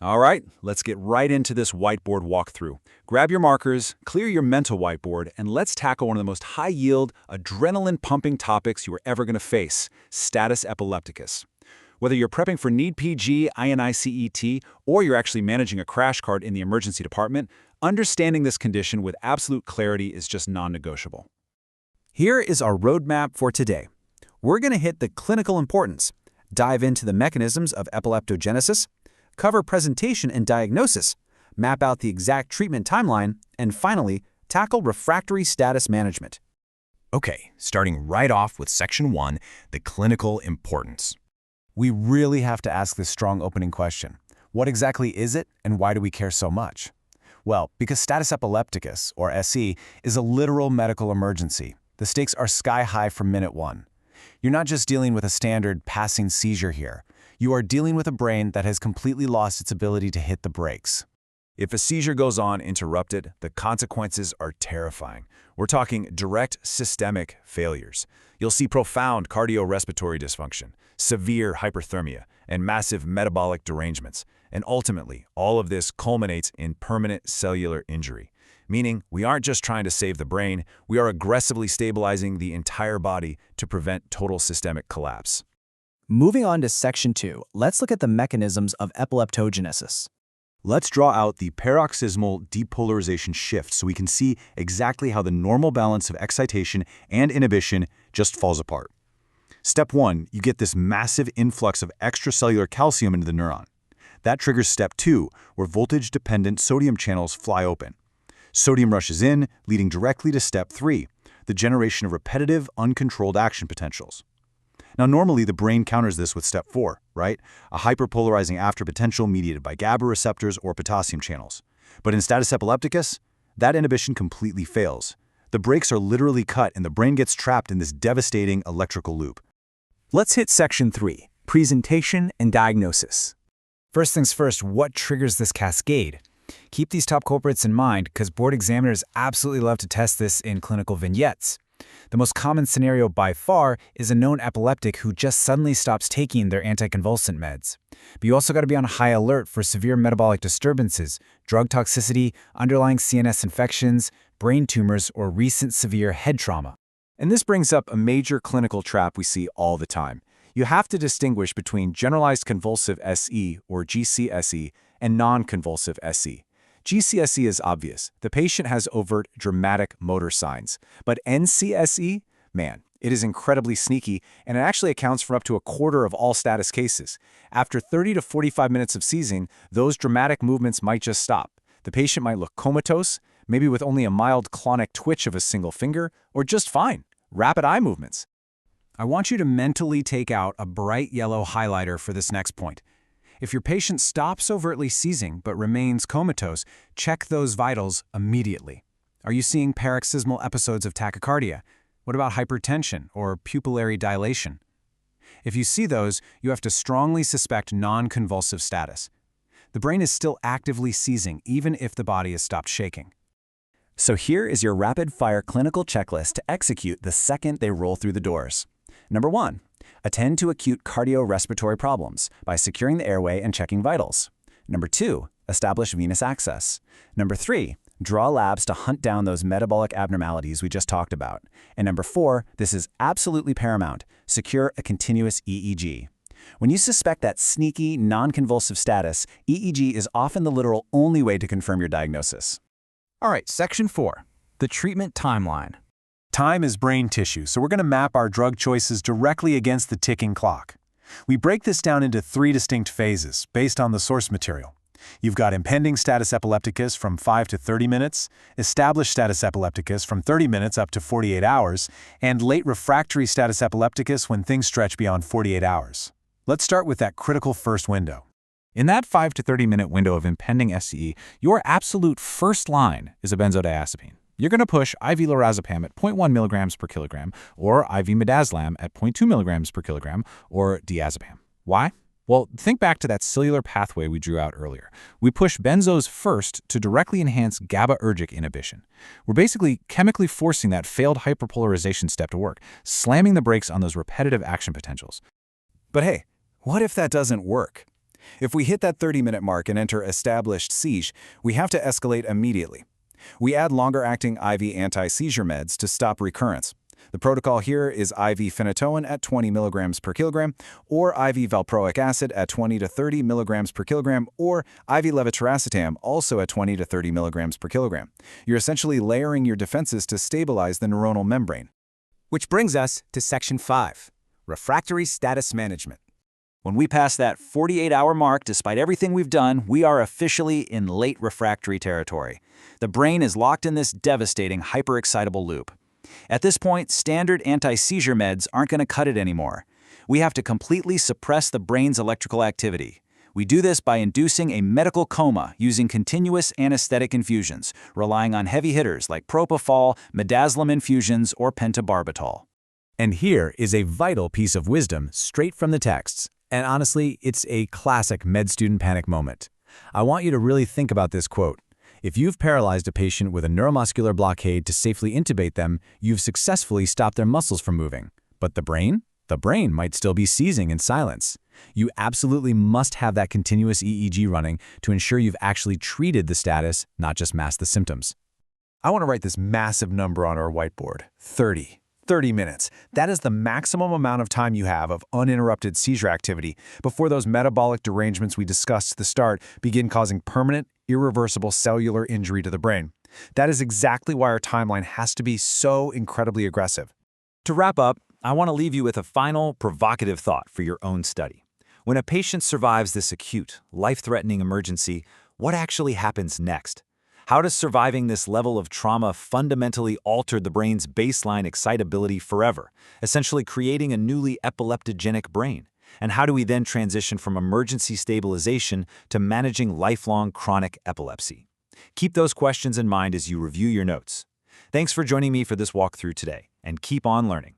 All right, let's get right into this whiteboard walkthrough. Grab your markers, clear your mental whiteboard, and let's tackle one of the most high-yield, adrenaline-pumping topics you are ever going to face, status epilepticus. Whether you're prepping for NEET PG, INI-CET, or you're actually managing a crash cart in the emergency department, understanding this condition with absolute clarity is just non-negotiable. Here is our roadmap for today. We're going to hit the clinical importance, dive into the mechanisms of epileptogenesis, cover presentation and diagnosis, map out the exact treatment timeline, and finally, tackle refractory status management. Okay, starting right off with Section 1, the clinical importance. We really have to ask this strong opening question. What exactly is it, and why do we care so much? Well, because status epilepticus, or SE, is a literal medical emergency. The stakes are sky high from minute one. You're not just dealing with a standard passing seizure here. You are dealing with a brain that has completely lost its ability to hit the brakes. If a seizure goes on uninterrupted, the consequences are terrifying. We're talking direct systemic failures. You'll see profound cardiorespiratory dysfunction, severe hyperthermia, and massive metabolic derangements. And ultimately, all of this culminates in permanent cellular injury. Meaning, we aren't just trying to save the brain, we are aggressively stabilizing the entire body to prevent total systemic collapse. Moving on to Section 2, let's look at the mechanisms of epileptogenesis. Let's draw out the paroxysmal depolarization shift so we can see exactly how the normal balance of excitation and inhibition just falls apart. Step 1, you get this massive influx of extracellular calcium into the neuron. That triggers Step 2, where voltage-dependent sodium channels fly open. Sodium rushes in, leading directly to Step 3, the generation of repetitive, uncontrolled action potentials. Now, normally the brain counters this with Step 4, right? A hyperpolarizing after potential mediated by GABA receptors or potassium channels. But in status epilepticus, that inhibition completely fails. The brakes are literally cut and the brain gets trapped in this devastating electrical loop. Let's hit Section 3, presentation and diagnosis. First things first, what triggers this cascade? Keep these top culprits in mind because board examiners absolutely love to test this in clinical vignettes. The most common scenario by far is a known epileptic who just suddenly stops taking their anticonvulsant meds. But you also got to be on high alert for severe metabolic disturbances, drug toxicity, underlying CNS infections, brain tumors, or recent severe head trauma. And this brings up a major clinical trap we see all the time. You have to distinguish between generalized convulsive SE, or GCSE, and non-convulsive SE. GCSE is obvious. The patient has overt dramatic motor signs. But NCSE? Man, it is incredibly sneaky, and it actually accounts for up to a quarter of all status cases. After 30 to 45 minutes of seizing, those dramatic movements might just stop. The patient might look comatose, maybe with only a mild clonic twitch of a single finger, or just fine, rapid eye movements. I want you to mentally take out a bright yellow highlighter for this next point. If your patient stops overtly seizing but remains comatose, check those vitals immediately. Are you seeing paroxysmal episodes of tachycardia? What about hypertension or pupillary dilation? If you see those, you have to strongly suspect non-convulsive status. The brain is still actively seizing even if the body has stopped shaking. So here is your rapid-fire clinical checklist to execute the second they roll through the doors. Number 1. Attend to acute cardiorespiratory problems by securing the airway and checking vitals. Number 2, establish venous access. Number 3, draw labs to hunt down those metabolic abnormalities we just talked about. And number 4, this is absolutely paramount, secure a continuous EEG. When you suspect that sneaky, non-convulsive status, EEG is often the literal only way to confirm your diagnosis. All right, Section 4, the treatment timeline. Time is brain tissue, so we're going to map our drug choices directly against the ticking clock. We break this down into 3 distinct phases based on the source material. You've got impending status epilepticus from 5 to 30 minutes, established status epilepticus from 30 minutes up to 48 hours, and late refractory status epilepticus when things stretch beyond 48 hours. Let's start with that critical first window. In that 5 to 30-minute window of impending SCE, your absolute first line is a benzodiazepine. You're going to push IV lorazepam at 0.1 milligrams per kilogram or IV midazolam at 0.2 milligrams per kilogram or diazepam. Why? Well, think back to that cellular pathway we drew out earlier. We push benzos first to directly enhance GABAergic inhibition. We're basically chemically forcing that failed hyperpolarization step to work, slamming the brakes on those repetitive action potentials. But hey, what if that doesn't work? If we hit that 30-minute mark and enter established siege, we have to escalate immediately. We add longer-acting IV anti-seizure meds to stop recurrence. The protocol here is IV phenytoin at 20 milligrams per kilogram, or IV valproic acid at 20 to 30 milligrams per kilogram, or IV levetiracetam also at 20 to 30 milligrams per kilogram. You're essentially layering your defenses to stabilize the neuronal membrane. Which brings us to Section 5, refractory status management. When we pass that 48-hour mark, despite everything we've done, we are officially in late refractory territory. The brain is locked in this devastating hyperexcitable loop. At this point, standard anti-seizure meds aren't going to cut it anymore. We have to completely suppress the brain's electrical activity. We do this by inducing a medical coma using continuous anesthetic infusions, relying on heavy hitters like propofol, midazolam infusions, or pentobarbital. And here is a vital piece of wisdom straight from the texts. And honestly, it's a classic med student panic moment. I want you to really think about this quote. If you've paralyzed a patient with a neuromuscular blockade to safely intubate them, you've successfully stopped their muscles from moving. But the brain? The brain might still be seizing in silence. You absolutely must have that continuous EEG running to ensure you've actually treated the status, not just masked the symptoms. I want to write this massive number on our whiteboard. 30. 30 minutes. That is the maximum amount of time you have of uninterrupted seizure activity before those metabolic derangements we discussed at the start begin causing permanent, irreversible cellular injury to the brain. That is exactly why our timeline has to be so incredibly aggressive. To wrap up, I want to leave you with a final, provocative thought for your own study. When a patient survives this acute, life-threatening emergency, what actually happens next? How does surviving this level of trauma fundamentally alter the brain's baseline excitability forever, essentially creating a newly epileptogenic brain? And how do we then transition from emergency stabilization to managing lifelong chronic epilepsy? Keep those questions in mind as you review your notes. Thanks for joining me for this walkthrough today, and keep on learning.